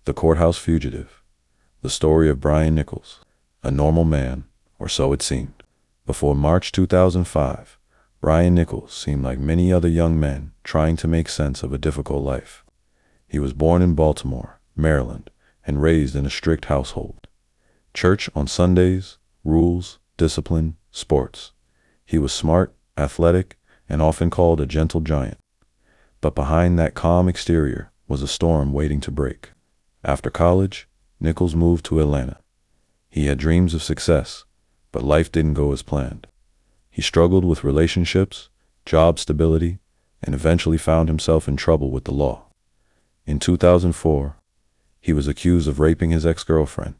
The Courthouse Fugitive. The story of Brian Nichols, a normal man, or so it seemed. Before March 2005, Brian Nichols seemed like many other young men trying to make sense of a difficult life. He was born in Baltimore, Maryland, and raised in a strict household. Church on Sundays, rules, discipline, sports. He was smart, athletic, and often called a gentle giant. But behind that calm exterior was a storm waiting to break. After college, Nichols moved to Atlanta. He had dreams of success, but life didn't go as planned. He struggled with relationships, job stability, and eventually found himself in trouble with the law. In 2004, he was accused of raping his ex-girlfriend,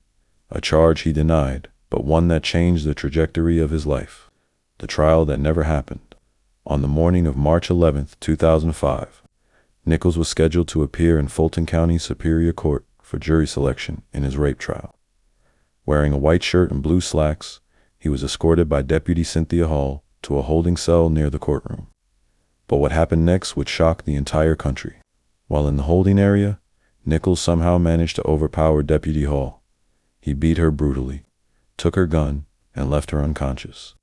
a charge he denied, but one that changed the trajectory of his life. The trial that never happened. On the morning of March 11, 2005, Nichols was scheduled to appear in Fulton County Superior Court for jury selection in his rape trial. Wearing a white shirt and blue slacks, he was escorted by Deputy Cynthia Hall to a holding cell near the courtroom. But what happened next would shock the entire country. While in the holding area, Nichols somehow managed to overpower Deputy Hall. He beat her brutally, took her gun, and left her unconscious.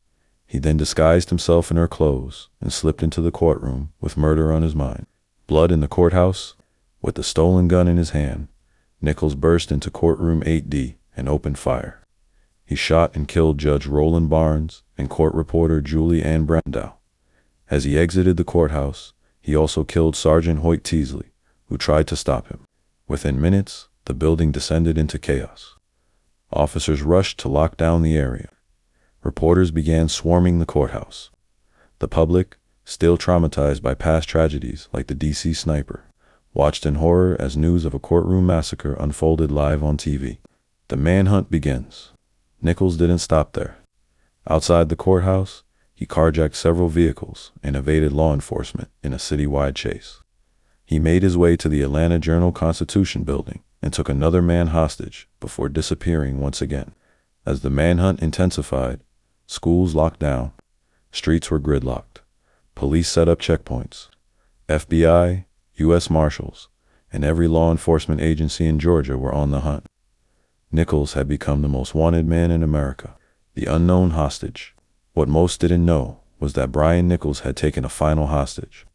He then disguised himself in her clothes and slipped into the courtroom with murder on his mind. Blood in the courthouse. With the stolen gun in his hand, Nichols burst into courtroom 8D and opened fire. He shot and killed Judge Roland Barnes and court reporter Julie Ann Brandow. As he exited the courthouse, he also killed Sergeant Hoyt Teasley, who tried to stop him. Within minutes, the building descended into chaos. Officers rushed to lock down the area. Reporters began swarming the courthouse. The public, still traumatized by past tragedies like the DC sniper, watched in horror as news of a courtroom massacre unfolded live on TV. The manhunt begins. Nichols didn't stop there. Outside the courthouse, he carjacked several vehicles and evaded law enforcement in a citywide chase. He made his way to the Atlanta Journal-Constitution building and took another man hostage before disappearing once again. As the manhunt intensified, schools locked down, streets were gridlocked, police set up checkpoints. FBI, U.S. Marshals, and every law enforcement agency in Georgia were on the hunt. Nichols had become the most wanted man in America, the unknown hostage. What most didn't know was that Brian Nichols had taken a final hostage.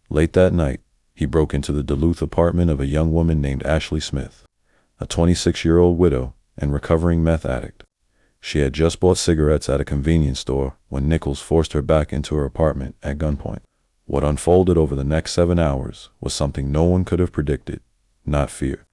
Late that night, he broke into the Duluth apartment of a young woman named Ashley Smith, a 26-year-old widow and recovering meth addict. She had just bought cigarettes at a convenience store when Nichols forced her back into her apartment at gunpoint. What unfolded over the next 7 hours was something no one could have predicted, not fear.